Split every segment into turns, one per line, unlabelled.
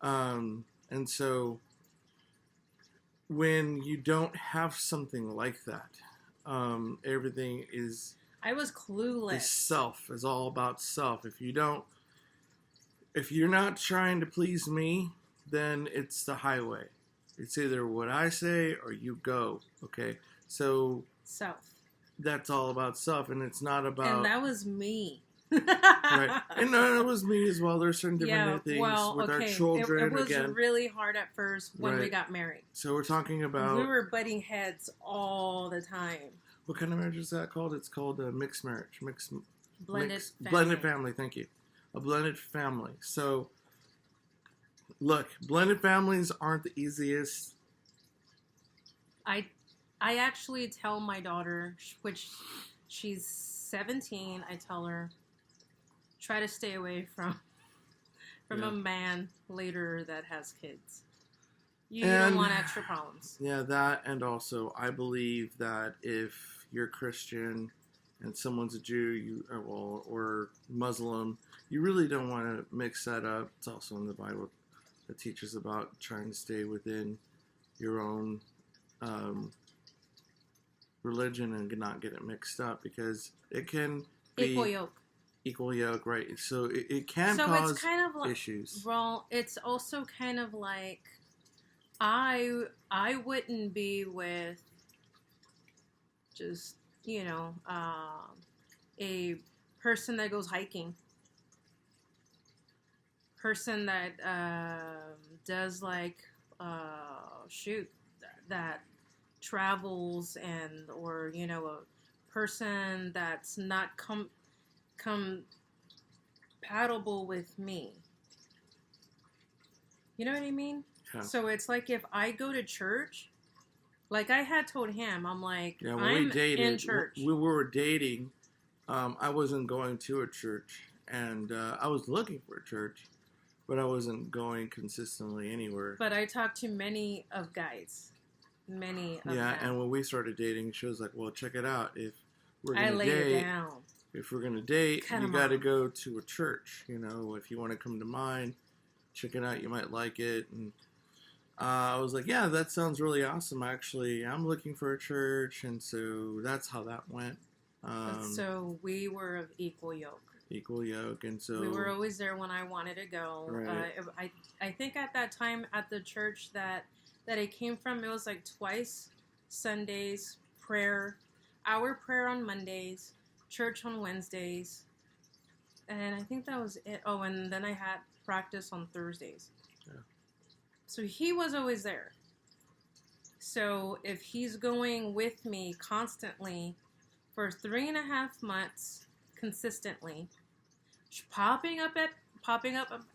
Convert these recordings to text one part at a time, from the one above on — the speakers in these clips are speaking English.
And so when you don't have something like that, everything is
I was clueless.
self. Is all about self. If you're not trying to please me, then it's the highway. It's either what I say or you go. Okay, so
Self.
that's all about self, and it's not about.
And that was me.
Right, and no, it was me as well. There's certain different things with our children.
It was
again,
really hard at first when we
Right.
got married.
So we're talking about.
We were butting heads all the time.
What kind of marriage is that called? It's called a mixed marriage.
Blended family.
Blended family, thank you. A blended family. So, look, blended families aren't the easiest.
I actually tell my daughter, which she's 17, I tell her, try to stay away from
Yeah.
a man later that has kids. You don't want extra problems.
Yeah, that, and also I believe that if you're Christian and someone's a Jew, or Muslim, you really don't want to mix that up. It's also in the Bible that teaches about trying to stay within your own religion and not get it mixed up, because it can be
Equal yoke,
right? So it can
so
cause
it's kind of like,
issues.
Well, it's also kind of like I wouldn't be with just a person that goes hiking, person that does like that travels, and or a person that's not compatible with me. You know what I mean?
Yeah.
So it's like if I go to church, like I had told him, I'm like,
Yeah, when
I'm
we dated,
in church.
we were dating. I wasn't going to a church, and I was looking for a church, but I wasn't going consistently anywhere.
But I talked to many of guys. Many of
Yeah,
them.
and when we started dating, she was like, well, check it out. If we're
I
going to
laid it
date,
down.
if we're going to date,
Cut
you
'em
got to
off.
go to a church. If you want to come to mine, check it out. You might like it. And I was like, yeah, that sounds really awesome. Actually, I'm looking for a church. And so that's how that went.
So we were of equal yoke.
Equal yoke. And so
We were always there when I wanted to go.
Right.
I think at that time at the church that it came from, it was like twice Sundays, our prayer on Mondays, church on Wednesdays, and I think that was it. Oh, and then I had practice on Thursdays.
Yeah.
So he was always there. So if he's going with me constantly for 3.5 months consistently, popping up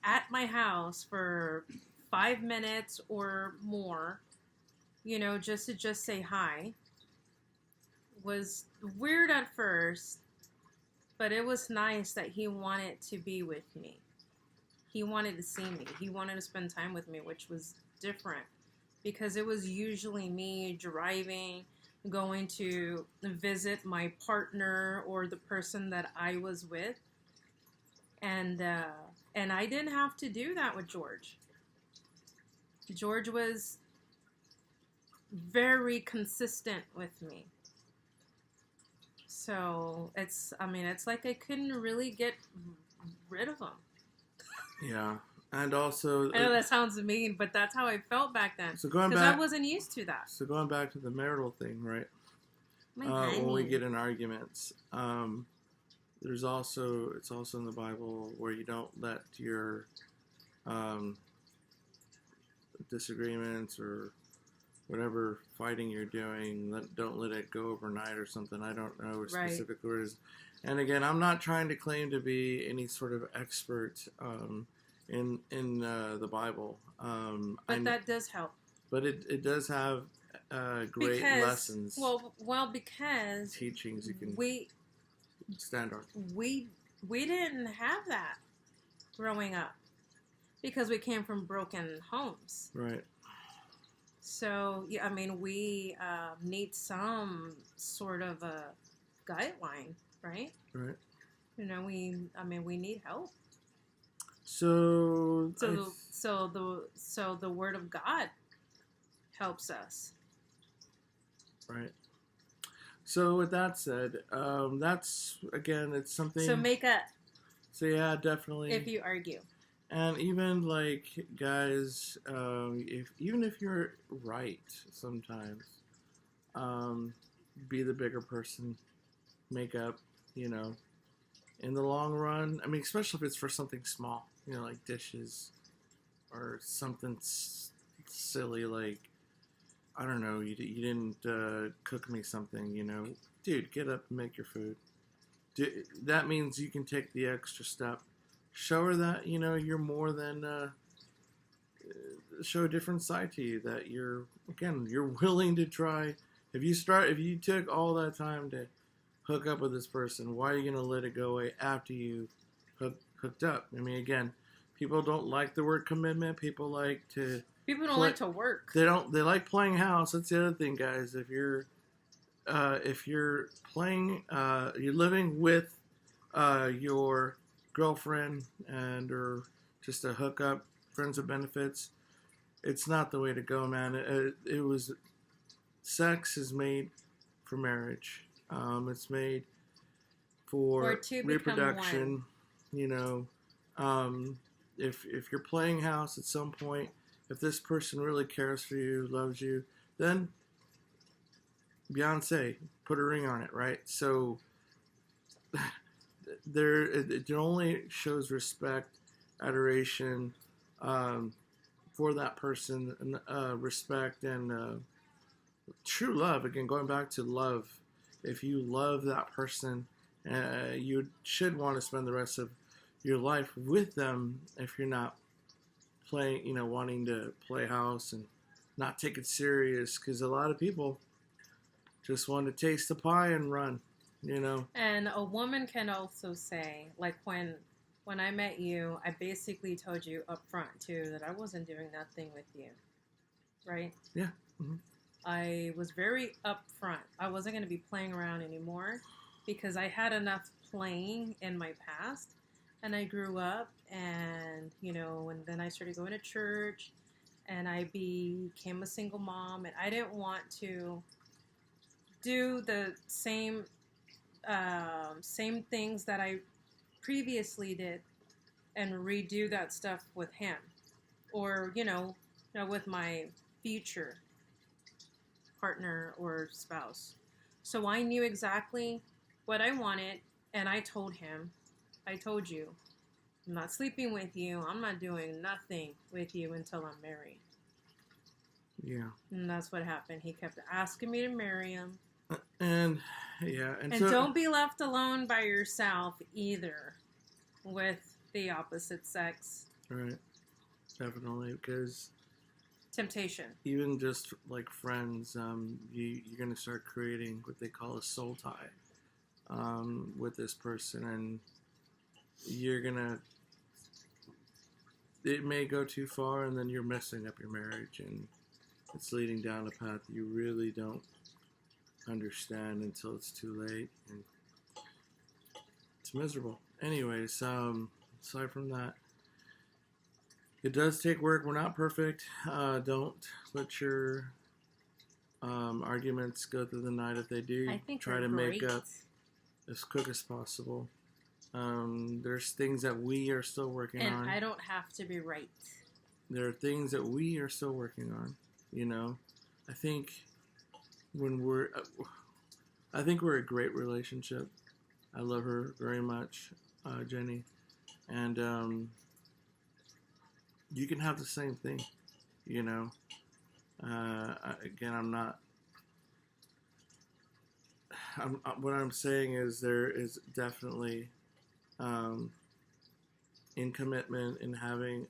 at my house for 5 minutes or more, just to say hi, was weird at first, but it was nice that he wanted to be with me. He wanted to see me. He wanted to spend time with me, which was different, because it was usually me driving, going to visit my partner or the person that I was with, and I didn't have to do that with George. George was very consistent with me. So it's like I couldn't really get rid of him.
Yeah. And also,
I know that sounds mean, but that's how I felt back then.
So going
because
back,
I wasn't used to that.
So going back to the marital thing, right?
When
we get in arguments, it's also in the Bible where you don't let your disagreements or whatever fighting you're doing, don't let it go overnight or something. I don't know specific words. And again, I'm not trying to claim to be any sort of expert in the Bible.
But that does help.
But it does have great lessons.
Well, because
teachings you can stand on.
We didn't have that growing up because we came from broken homes.
Right.
So, yeah, we need some sort of a guideline, right?
Right.
We need help.
So,
So the word of God helps us.
right. So with that said, that's again, it's something.
So make up
So yeah, definitely.
if you argue.
And even like guys, even if you're right, sometimes, be the bigger person, make up. You know, in the long run. I mean, especially if it's for something small. You know, like dishes or something silly like, I don't know, you didn't cook me something, you know. Dude, get up and make your food. That means you can take the extra step. Show her that, you know, you're more than, show a different side to you, that you're willing to try. If you took all that time to hook up with this person, why are you going to let it go away after you hooked up? I mean, again, people don't like the word commitment. People don't
like to work.
They like playing house. That's the other thing, guys. If you're playing, you're living with your girlfriend or just a hookup, friends with benefits, it's not the way to go, man. Sex is made for marriage. It's made for reproduction. You know, if you're playing house at some point, if this person really cares for you, loves you, then Beyonce put a ring on it, right? So it only shows respect, adoration for that person, and respect and true love. Again, going back to love. If you love that person, you should want to spend the rest of your life with them. If you're not playing, you know, wanting to play house and not take it serious, because a lot of people just want to taste the pie and run, you know.
And a woman can also say, like when I met you, I basically told you up front too that I wasn't doing nothing with you, right?
Yeah. Mm-hmm.
I was very upfront. I wasn't going to be playing around anymore because I had enough playing in my past, and I grew up, and you know, and then I started going to church, and I became a single mom, and I didn't want to do the same things that I previously did and redo that stuff with him, or you know, with my future partner or spouse. So I knew exactly what I wanted, and I told him, I told you, I'm not sleeping with you. I'm not doing nothing with you until I'm married.
Yeah.
And that's what happened. He kept asking me to marry him.
And yeah,
and so, don't be left alone by yourself either with the opposite sex.
Right. Definitely, because
temptation.
Even just like friends, you're going to start creating what they call a soul tie with this person, and you're going to, it may go too far, and then you're messing up your marriage, and it's leading down a path you really don't understand until it's too late, and it's miserable. Anyways, aside from that, it does take work. We're not perfect. Don't let your arguments go through the night. If they do, try to make up as quick as possible. There's things that we are still working on.
And I don't have to be right.
There are things that we are still working on. You know, I think we're a great relationship. I love her very much, Jenny, and you can have the same thing, you know. Again, what I'm saying is there is definitely in commitment, in having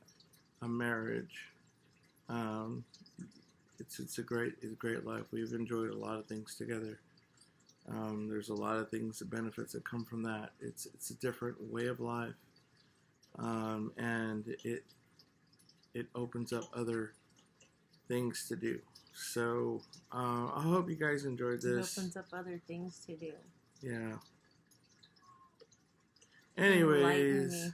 a marriage. It's a great life. We've enjoyed a lot of things together. There's a lot of things, the benefits that come from that. It's a different way of life, and it opens up other things to do. So I hope you guys enjoyed this.
It opens up other things to do.
Yeah. Anyways.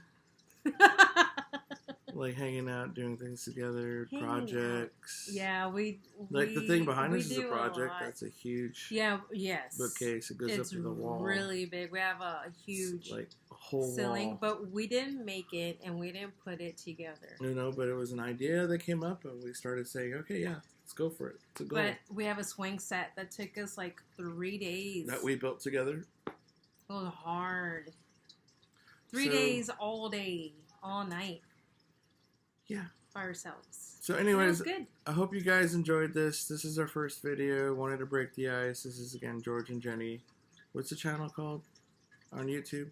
like hanging out, doing things together,
Hanging
projects.
Yeah, we
Like the thing behind
we
us is a
do
project.
lot.
That's a huge
Yes.
bookcase. It goes
It's
up to the wall.
really big. We have a huge
It's like a whole
ceiling,
wall.
but we didn't make it and we didn't put it together.
You know, but it was an idea that came up, and we started saying, "Okay, yeah, let's go for it. It's a goal."
But we have a swing set that took us like 3 days.
That we built together.
It was hard. 3
So-
days, all day, all night.
Yeah.
By ourselves.
So,
It
anyways,
was good.
I hope you guys enjoyed this. This is our first video. Wanted to break the ice. This is again George and Jenny. What's the channel called on YouTube?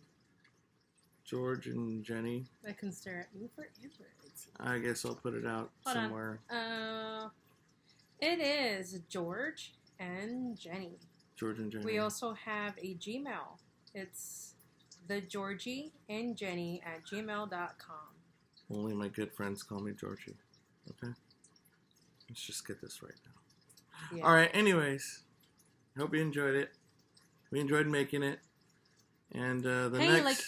George and Jenny.
I can stare at me forever.
I guess I'll put it out
Hold on.
somewhere.
It is George and Jenny.
George and Jenny.
We also have a Gmail. It's thegeorgieandjenny@gmail.com.
Only my good friends call me Georgie. Okay? Let's just get this right now.
Yeah.
Alright, anyways. Hope you enjoyed it. We enjoyed making it. And the
Hey,
next...
like,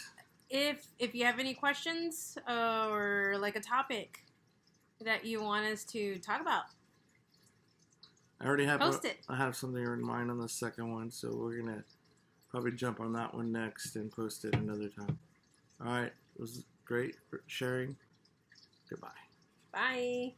if you have any questions or like a topic that you want us to talk about,
I already have
post it.
I have something in mind on the second one, so we're going to probably jump on that one next and post it another time. Alright, it was great sharing. Goodbye.
Bye.